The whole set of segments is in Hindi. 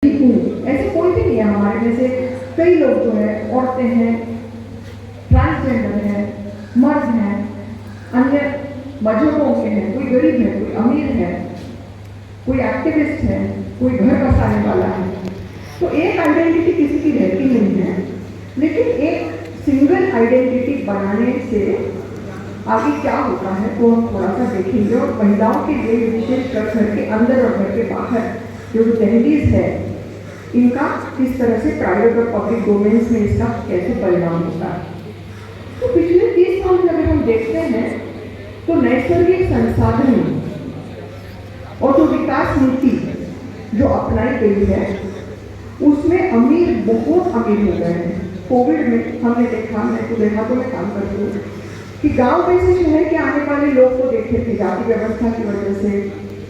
हूँ, ऐसे कोई भी नहीं है हमारे में से। कई लोग जो है औरतें हैं, ट्रांसजेंडर हैं, मर्द हैं, अन्य मजहबों के हैं, कोई गरीब है, कोई अमीर है, कोई एक्टिविस्ट है, कोई घर बसाने वाला है। तो एक आइडेंटिटी किसी की रहती नहीं है, लेकिन एक सिंगल आइडेंटिटी बनाने से आगे क्या होता है वो हम थोड़ा सा देखेंगे। और महिलाओं के लिए विशेषकर घर के अंदर और घर के बाहर जो दहलीज है, इनका किस तरह से प्राइवेट और पब्लिक डोमेन्स में इसका कैसे परिणाम होता है। तो पिछले 30 साल में अगर हम देखते हैं तो नैसर्गिक संसाधन और जो विकास नीति जो अपनाई गई है उसमें अमीर बहुत अमीर हो गए हैं। कोविड में हमने देखा, मैं तो देहातों में काम करती हूँ, कि गांव में से शहर के आने वाले लोग को देखे थे जाति व्यवस्था की वजह से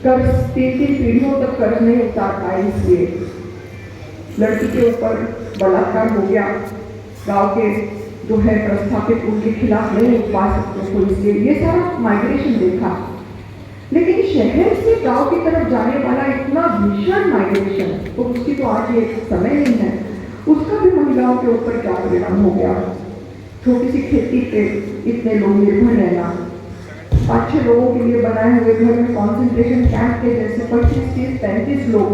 कर्ज 3-3 पीढ़ियों तक कर्ज नहीं उतार पाए, इसलिए लड़की के ऊपर बलात्कार हो गया, गांव के जो है प्रस्थापित उनके खिलाफ नहीं उठ पा सकते तो इसलिए ये सारा माइग्रेशन देखा। लेकिन शहर से गांव की तरफ जाने वाला इतना भीषण माइग्रेशन, तो उसकी तो आज ये समय नहीं है, उसका भी महिलाओं के ऊपर क्या परिणाम हो गया। छोटी सी खेती पे इतने लोग निर्भर रहना, 5-6 लोगों के लिए बनाए हुए घर में कॉन्सेंट्रेशन कैंप के जैसे 25-30-35 लोग,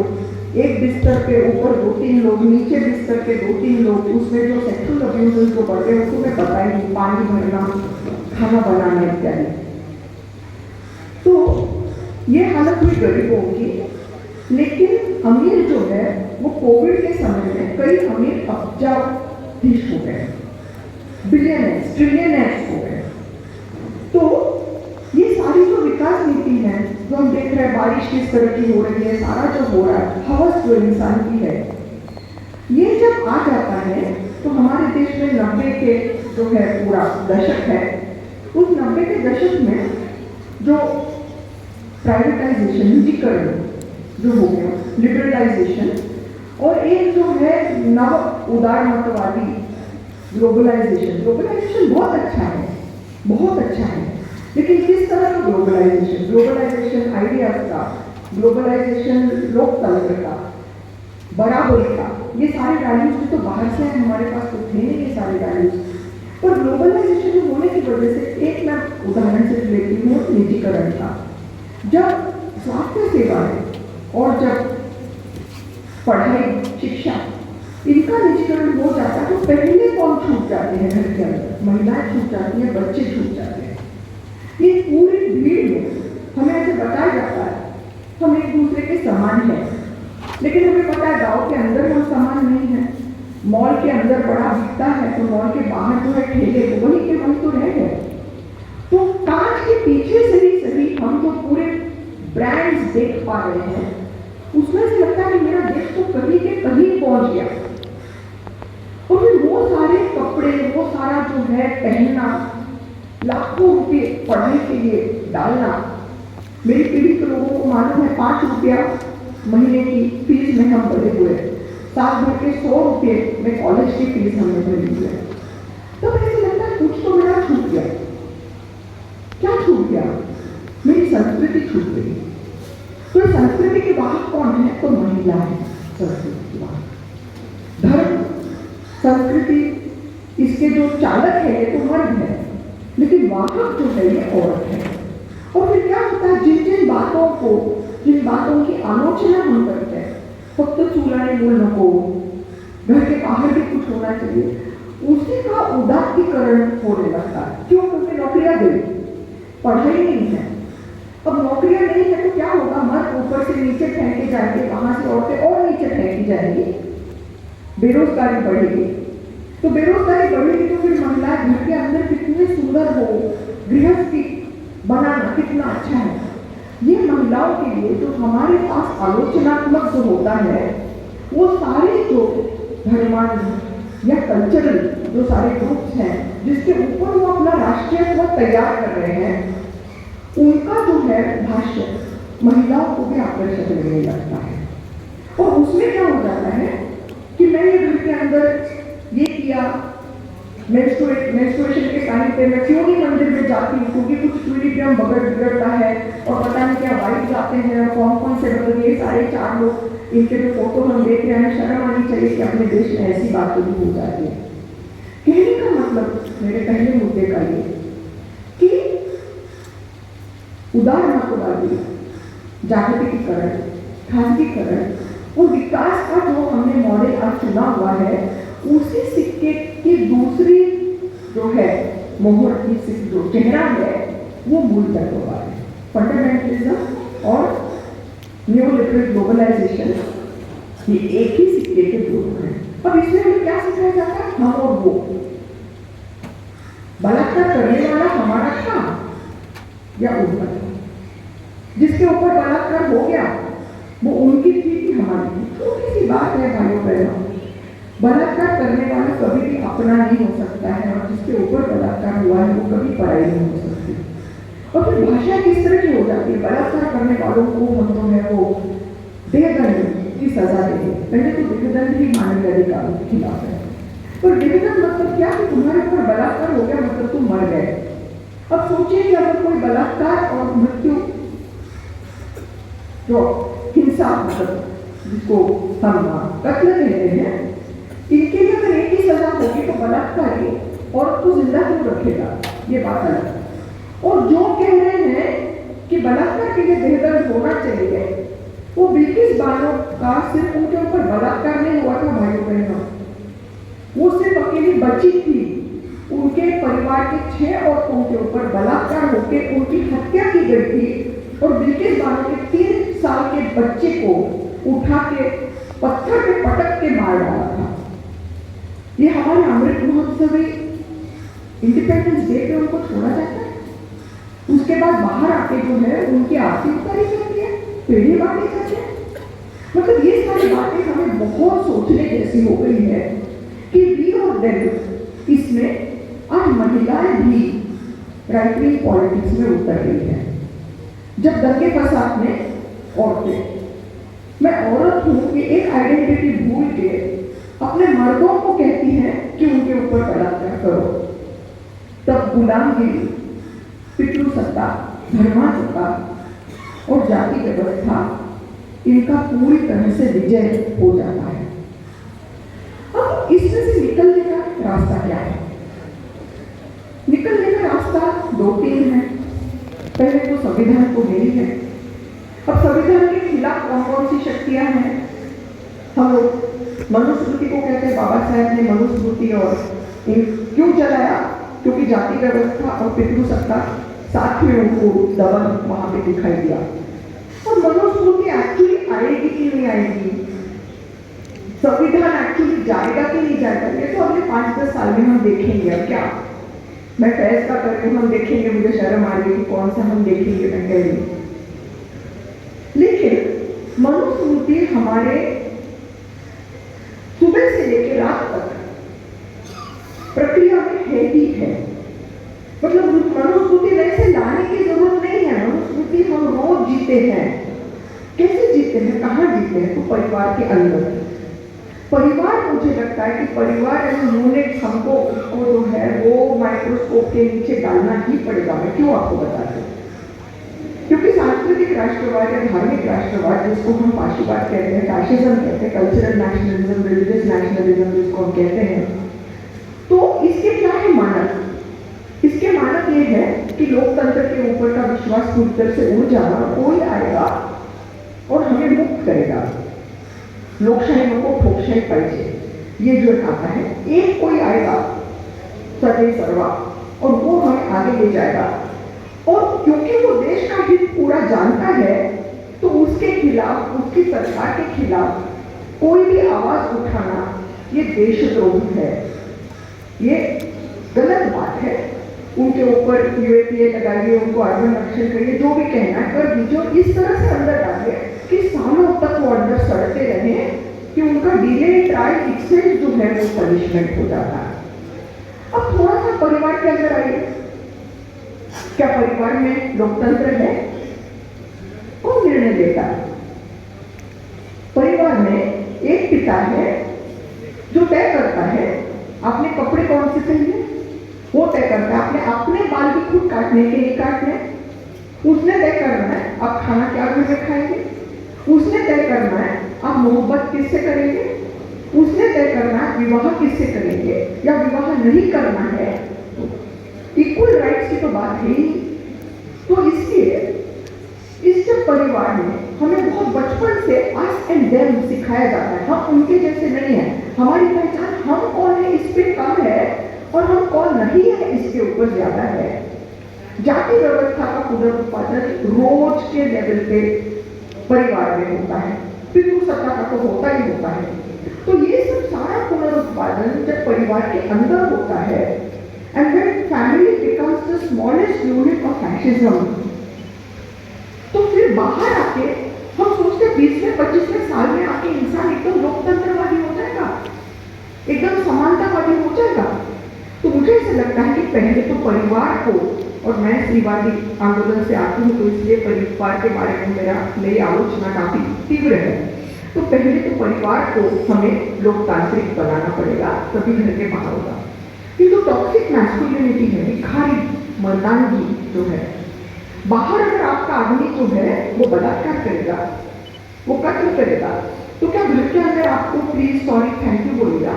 एक बिस्तर पे ऊपर 2-3 लोग, नीचे बिस्तर पे 2-3 लोग, उसमें जो सेक्सुअल अब्यूज जो बढ़ रहे हैं उसको मैं पता ही नहीं, पानी भरना, खाना बनाना इत्यादि। तो ये हालत हुई गरीबों की। लेकिन अमीर जो है वो कोविड के समय में कई अमीर अब्जाधीश हो गए, बिलियनर्स, ट्रिलियनर्स हो गए। तो ये सारी जो विकास नीति है जो हम देख रहे हैं, बारिश किस तरह की हो रही है, सारा जो हो रहा है, हवस जो इंसान की है, ये जब आ जाता है तो हमारे देश में 90 के जो है पूरा दशक है, उस 90 के दशक में जो प्राइवेटाइजेशन, निजीकरण जो हो गया, लिबरलाइजेशन, और एक जो है नव उदारमतवादी ग्लोबलाइजेशन। ग्लोबलाइजेशन बहुत अच्छा है, बहुत अच्छा है, लेकिन किस तरह का ग्लोबलाइजेशन? ग्लोबलाइजेशन आइडियाज का, ग्लोबलाइजेशन लोकतंत्र का, बराबरी का, ये सारे वैल्यूज तो बाहर से हैं, हमारे पास तो थे नहीं ये सारे वैल्यूज। पर ग्लोबलाइजेशन होने की वजह से एक मैं उदाहरण से लेती हूँ निजीकरण का। जब स्वास्थ्य सेवाएं और जब पढ़ाई, शिक्षा, इनका निजीकरण हो जाता है तो पहले कौन छूट जाते हैं? घर के अंदर महिलाएं छूट जाती हैं, बच्चे छूट जाते हैं। ये पूरी भीड़ में हमें ऐसे बताया जाता है हम एक दूसरे के समान हैं, लेकिन हमें पता है गांव के अंदर हम समान नहीं है। मॉल के अंदर बड़ा बिकता है तो मॉल के बाहर जो है ठेले, वही के वही तो रह गए। तो कांच के पीछे से ही सही हम जो पूरे ब्रांड्स देख पा रहे हैं, उसमें से लगता है कि मेरा देश तो कहीं के कहीं पहुंच गया। और फिर वो सारे कपड़े, वो सारा जो है पहनना, लाखों रुपए पढ़ाई के लिए डालना। मेरी पीढ़ी के लोगों को मालूम है 5 रुपया महीने की फीस में हम भरे हुए, साल भर के 100 रुपये में कॉलेज की फीस हमने भरी हुई है। तो ऐसे लगता है कुछ तो मेरा छूट गया। क्या छूट गया? मेरी संस्कृति छूट गई। तो संस्कृति के वाहक कौन है? तो महिला है संस्कृति की वाहक। धर्म, संस्कृति, इसके जो चालक है ये तो मर्द है, लेकिन वाहक जो है ये औरत है। और फिर क्या होता है, जिन बातों की आलोचना हम करते हैं, फक्त चूल्हा नहीं बोलना को, घर के बाहर भी कुछ होना चाहिए, उसी का उदात्तीकरण होने लगता है। क्यों? क्योंकि नौकरियां गई, पढ़ाई नहीं है। अब नौकरियां नहीं है तो क्या होगा? मर्द ऊपर से नीचे फेंके जाएंगे, वहां से औरतें और नीचे फेंकी जाएंगी, बेरोजगारी बढ़ेगी। तो बेरोजगारी बढ़ेगी तो फिर महिलाएं घर के अंदर कितने सुंदर हो, गृहस्थी बनाना कितना अच्छा है। ये महिलाओं के लिए जो हमारे पास आलोचनात्मक जो होता है, वो सारे जो धर्मांध या कल्चरल जो सारे ग्रुप्स हैं जिसके ऊपर वो अपना राष्ट्रीयत्व तैयार कर रहे हैं, उनका जो है भाष्य महिलाओं को भी आकर्षक लगने लगता है। और उसमें क्या हो जाता है कि मैंने घर के अंदर ये किया, मेंस्ट्रुएशन के टाइम पे मैं क्यों नहीं मंदिर में जाती हूँ, क्योंकि कुछ इक्विलिब्रियम बिगड़ता है और पता नहीं क्या वाइब्स आते हैं, कौन कौन से मतलब ये सारे 4 लोग इनके जो फोटो हम देख रहे हैं, शर्म आनी चाहिए कि अपने देश में ऐसी बातें भी हो जाती है। कहने का मतलब मेरे पहले मुद्दे का ये कि उदारमतवादी, जागतिकीकरण, खासगीकरण और विकास का जो हमने मॉडल आज चुना हुआ है, उसी सिक्के की दूसरी जो है मोहर की जो चेहरा है वो मूल तत्ववाद है, फंडामेंटलिज्म और न्यूलिबरल ग्लोबलाइजेशन, ये एक ही सिक्के के दो हैं। अब इसमें हमें क्या सिखाया जाता है? हम और वो। बलात्कार करने वाला हमारा था या उनका था? जिसके ऊपर बलात्कार हो गया वो उनकी थी कि हमारी थी? छोटी सी बात है भाइयों बहनों, बलात्कार करने वाला कभी भी अपना नहीं हो सकता है और जिसके ऊपर बलात्कार हुआ है वो कभी पराई नहीं हो सकती। और फिर भाषा किस तरह की हो जाती है? बलात्कार करने वालों को हम तो है वो देहदंड की सजा देंगे। पहले तो देहदंड ही मानवीय अधिकारों के खिलाफ है, पर देहदंड मतलब क्या कि तुम्हारे ऊपर बलात्कार हो गया मतलब तुम मर गए। अब सोचिए कि अगर कोई बलात्कार और मृत्यु जो हिंसा मतलब जिसको हम कत्ल कहते हैं, इनके लिए अगर एक ही सजा होगी तो बलात्कारी औरत को जिंदा क्यों रखेगा? ये बात अलग है। और जो कह रहे हैं कि बलात्कार के लिए देहदंड होना चाहिए, वो बिल्किस बानो का सिर्फ उनके ऊपर बलात्कार नहीं हुआ था भाइयों बहनों, वो सिर्फ अकेली बची थी, उनके परिवार के 6 औरतों के ऊपर बलात्कार होकर उनकी हत्या की गई थी और बिल्किस बानो के 3 साल के बच्चे को उठा के पत्थर पे पटक के मार डाला था। ये हमारे अमृत महोत्सव इंडिपेंडेंस डे पे उनको छोड़ा जाता है, उसके बाद बाहर आके जो है उनकी आरती उतारी जाती है, पेड़ी बांटी जाती है। मतलब ये सारी बातें हमें बहुत सोचने जैसी हो गई है कि वी और देम इसमें आज महिलाएं भी राइट विंग पॉलिटिक्स में उतर रही है। जब दंगे फसाद में औरतें, मैं औरत हूं कि एक आइडेंटिटी भूल के अपने मर्दों को कहती हैं कि उनके ऊपर बलात्कार करो, तब गुलामगिरी, पितृसत्ता, धर्मासत्ता और जाति व्यवस्था इनका पूरी तरह से विजय हो जाता है। अब इसमें से निकलने का रास्ता क्या है? निकलने का रास्ता 2-3 है। पहले तो संविधान को मिली है। अब संविधान के खिलाफ कौन कौन सी शक्तियां हैं? हम लोग मनुस्मृति को कहते हैं, बाबा साहब ने मनुस्मृति और क्यों चलाया? क्योंकि जाति व्यवस्था और पितृसत्ता साथ में उनको दबन वहां पे दिखाई दिया। और मनुस्मृति एक्चुअली आएगी कि नहीं आएगी, संविधान एक्चुअली जाएगा कि नहीं जाएगा, ये तो अगले 5-10 साल में हम देखेंगे। अब क्या मैं फैसला करके हम देखेंगे, मुझे शर्म आ रही है कि कौन सा हम देखेंगे, मैं कह रही हूँ। लेकिन मनुस्मृति हमारे सुबह से लेकर रात तक प्रक्रिया में है ही है। मतलब मनुस्मृति वैसे लाने की जरूरत नहीं है, मनुस्मृति हम रोज जीते हैं। कैसे जीते हैं, कहाँ जीते हैं? तो परिवार के अंदर। परिवार, मुझे लगता है कि परिवार एज यूनिट हमको उसको जो है वो माइक्रोस्कोप के नीचे डालना ही पड़ेगा। मैं क्यों आपको बताती हूँ? क्योंकि सांस्कृतिक राष्ट्रवाद या धार्मिक राष्ट्रवाद, जिसको हम फाशीवाद कहते हैं, फैशिज्म कहते हैं, कल्चरल नेशनलिज्म, रिलीजियस नेशनलिज्म जिसको हम कहते हैं, तो इसके क्या है मानक? इसके मानक ये है कि लोकतंत्र के ऊपर का विश्वास पूरी तरह से उड़ जाना, कोई आएगा और हमें मुक्त करेगा, लोकशाही को ठोकशाही पाइजे, ये जो आता है, एक कोई आएगा सर्वे सर्वा और वो हमें आगे ले जाएगा। और क्योंकि वो देश का हित पूरा जानता है तो उसके खिलाफ, उसकी सरकार के खिलाफ कोई भी आवाज उठाना ये देशद्रोही है, ये गलत बात है। उनके ऊपर यूएपीए लगाइए, उनको अर्बन नक्शल करिए, जो भी कहना है कर दीजिए, और इस तरह से अंदर डालिए कि सालों तक वो अंदर सड़ते रहे कि उनका डिले ट्रायल एक्सेस जो है वो पनिशमेंट हो जाता है। अब थोड़ा सा परिवार के अंदर आइए, क्या परिवार में लोकतंत्र है? कौन निर्णय लेता है? परिवार में एक पिता है जो तय करता है आपने कपड़े कौन से पहने, वो तय करता है आपने अपने बाल भी खुद काटने के लिए काटने, उसने तय करना है आप खाना क्या घर में खाएंगे, उसने तय करना है आप मोहब्बत किससे करेंगे, उसने तय करना है विवाह किससे करेंगे या विवाह नहीं करना है। इक्वल राइट्स की तो बात है ही। तो इसलिए इस परिवार में हमें बहुत बचपन से अस एंड देम सिखाया जाता है। हम उनके जैसे नहीं है, हमारी पहचान हम कौन है इस पे कम है और हम कौन नहीं है इसके ऊपर ज्यादा है। जाति व्यवस्था का पुनरुत्पादन रोज के लेवल पे परिवार में होता है, पितृसत्ता का तो होता ही होता है। तो ये सब सारा पुनरुत्पादन जब परिवार के अंदर होता है, and when family becomes the smallest unit of fascism, तो फिर बाहर आके हम सोचते 20वें 25वें साल में आके इंसान एकदम लोकतंत्रवादी हो जाएगा, एकदम समानतावादी हो जाएगा। तो मुझे ऐसा लगता है कि पहले तो परिवार को, और मैं स्त्रीवादी आंदोलन से आती हूँ तो इसलिए परिवार के बारे में मेरी आलोचना काफी तीव्र है। तो पहले तो परिवार को हमें लोकतांत्रिक बनाना पड़ेगा, तभी घर के बाहर होगा। किंतु टॉक्सिक मैस्कुलिनिटी है, भिखारी मर्दानगी जो है, बाहर अगर आपका आदमी जो है वो बलात्कार करेगा, वो कत्ल करेगा, तो क्या घर के अंदर आपको प्लीज सॉरी थैंक यू बोलेगा?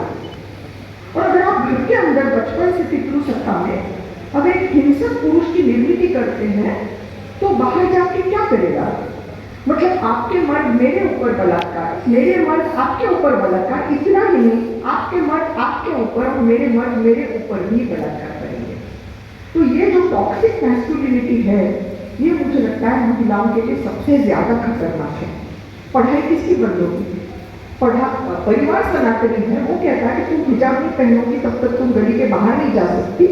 और अगर आप घर के अंदर बचपन से पितृसत्ता में अगर एक हिंसक पुरुष की निर्मिति करते हैं तो बाहर जाके क्या करेगा? मतलब आपके मर्द मेरे ऊपर बलात्कार, मेरे मर्द आपके ऊपर बलात्कार, इतना ही नहीं, आपके मर्द आपके ऊपर और मेरे मर्द मेरे ऊपर भी बलात्कार करेंगे। तो ये जो टॉक्सिक मैस्कुलिनिटी है, ये मुझे लगता है महिलाओं के लिए सबसे ज्यादा खतरनाक है। पढ़ाई किसकी बंद होगी? परिवार सनातनी है, वो कहता है कि तुम हिजाब नहीं पहनोगी तब तक तुम गली के बाहर नहीं जा सकती।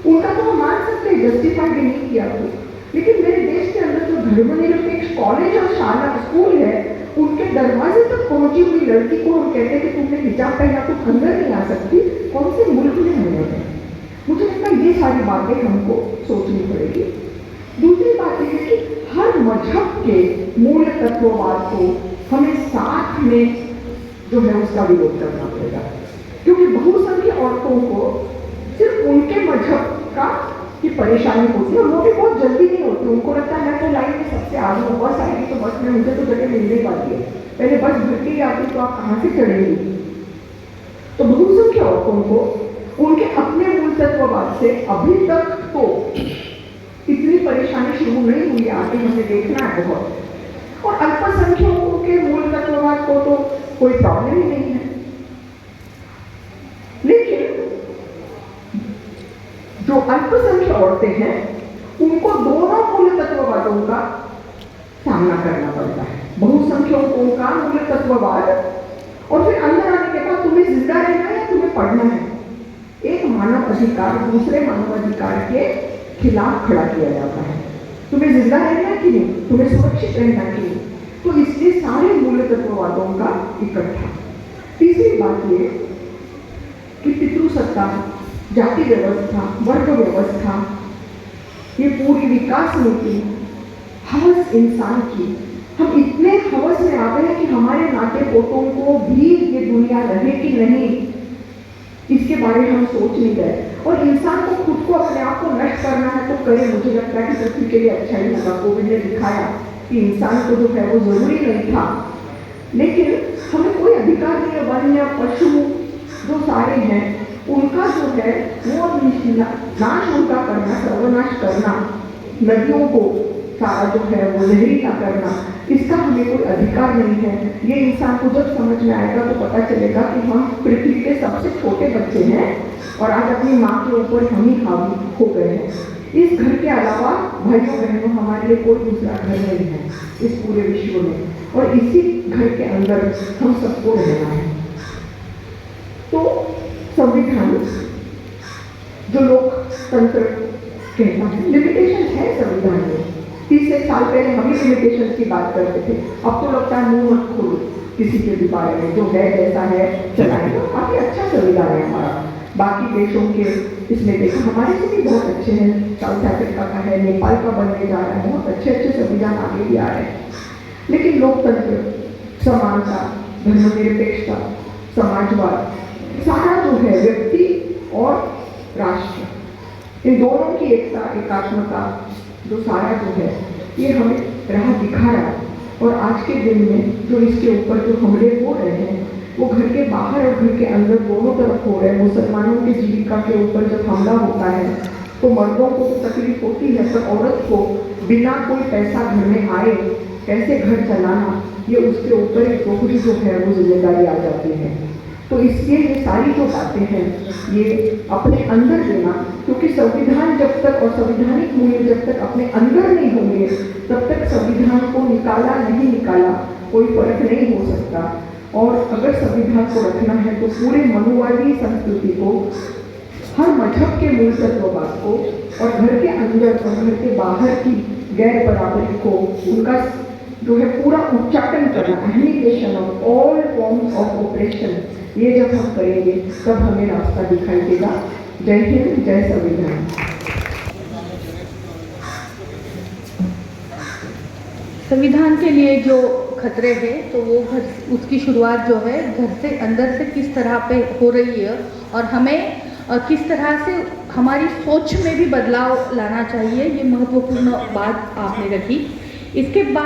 उनका तो हम मान सकते हैं, जस्टिफाई भी नहीं किया तो, लेकिन मेरे देश के अंदर जो धर्मनिरपेक्ष कॉलेज और शाला स्कूल है, उनके दरवाजे तक पहुंची हुई लड़की को हम कहते हैं कि तुमने हिजाब पहना तो अंदर नहीं आ सकती। कौन से मुल्क में हम लोग हैं? मुझे लगता है ये सारी बातें हमको सोचनी पड़ेगी। दूसरी बात यह है कि हर मजहब के मूल तत्ववाद को हमें साथ में जो है उसका विरोध करना पड़ेगा, क्योंकि बहुसंख्यक औरतों को सिर्फ उनके मजहब का की परेशानी होती है, और वो भी बहुत जल्दी नहीं होती। उनको लगता है मैं तो लाइन में सबसे आगे हूँ, बस आएगी तो बस में मुझे तो जगह मिलने वाली है, पहले बस भर के ही आती तो आप कहाँ से चढ़ेंगी? तो बहुसंख्यक औरतों को उनके अपने मूल तत्ववाद से अभी तक तो इतनी परेशानी शुरू नहीं हुई, आगे हमें देखना है बहुत। और अल्पसंख्यकों के मूल तत्ववाद को तो कोई प्रॉब्लम ही नहीं है, लेकिन जो अल्पसंख्यक औरतें हैं उनको दोनों मूल तत्ववादों का सामना करना पड़ता है। बहुसंख्यकों का मूल तत्ववाद, और फिर अंदर आने के बाद तुम्हें जिंदा रहना है या तुम्हें पढ़ना है। एक मानव अधिकार दूसरे मानव अधिकार के खिलाफ खड़ा किया जाता है। तुम्हें जिंदा रहना कि नहीं, तुम्हें सुरक्षित रहना कि नहीं। तो इसलिए सारे मूल तत्ववादों का इकट्ठा। तीसरी बात ये कि पितृसत्ता, जाति व्यवस्था, वर्ग व्यवस्था, ये पूरी विकास नीति हवस इंसान की, हम इतने हवस में आ गए हैं कि हमारे नाते पोतों को भी ये दुनिया रहे कि नहीं इसके बारे में हम सोच नहीं गए। और इंसान को खुद को अपने आप को नष्ट करना है तो करे, मुझे लगता है कि पृथ्वी के लिए अच्छा ही होगा। कोविड ने दिखाया कि इंसान को जो है वो जरूरी नहीं था, लेकिन हमें कोई अधिकार नहीं है वन्य पशु जो सारे हैं उनका जो है वो नाश उनका करना, सर्वनाश करना, नदियों को सारा जो है वो जहरीला करना, इसका हमें कोई अधिकार नहीं है। ये इंसान को जब समझ में आएगा तो पता चलेगा कि हम पृथ्वी के सबसे छोटे बच्चे हैं और आज अपनी माँ के ऊपर हम ही हावी हो गए हैं। इस घर के अलावा भाइयों बहनों हमारे लिए कोई दूसरा घर नहीं है इस पूरे विश्व में, और इसी घर के अंदर हम सबको रहना है। तो संविधान जो लोकतंत्र कहता है, लिमिटेशन है संविधान में। 30 साल पहले हम ही लिमिटेशन की बात करते थे, अब तो लगता है मुंह मत खोलो किसी के भी बारे में, जो है जैसा है चलाएगा। काफी अच्छा संविधान है हमारा, बाकी देशों के इसमें देखा हमारे से भी बहुत अच्छे हैं। साउथ अफ्रीका का है, नेपाल का बनने जा रहा है, बहुत अच्छे अच्छे संविधान आगे भी आ रहे हैं। लेकिन लोकतंत्र, समानता, धर्मनिरपेक्षता, समाजवाद, सारा जो है व्यक्ति और राष्ट्र, इन दोनों की एकता, एकात्मता, जो सारा जो है ये हमें राह दिखा रहा है। और आज के दिन में जो इसके ऊपर जो हमले हो रहे हैं वो घर के बाहर और घर के अंदर दोनों तरफ हो रहे हैं। मुसलमानों की जीविका के ऊपर जब हमला होता है तो मर्दों को तो तकलीफ होती है, पर औरत को बिना कोई पैसा घर में आए कैसे घर चलाना, ये उसके ऊपर एक दोहरी जो है वो जिम्मेदारी आ जाती है। तो इसलिए ये सारी जो बातें हैं ये अपने अंदर देना, क्योंकि संविधान जब तक और संवैधानिक मूल्य जब तक अपने अंदर नहीं होंगे तब तक संविधान को निकाला नहीं निकाला कोई फर्क नहीं हो सकता। और अगर संविधान को रखना है तो पूरे मनुवादी संस्कृति को, हर मजहब के मूल तत्ववाद को और घर के अंदर और घर के बाहर की गैर बराबरी को, उनका जो है पूरा उच्चाटन करना, annihilation of all forms of operation, ये जब हम करेंगे तब हमें रास्ता दिखाई देगा। जय हिंद, जय संविधान। संविधान के लिए जो खतरे हैं तो वो उसकी शुरुआत जो है घर से अंदर से किस तरह पे हो रही है और हमें किस तरह से हमारी सोच में भी बदलाव लाना चाहिए, ये महत्वपूर्ण बात आपने रखी। इसके बाद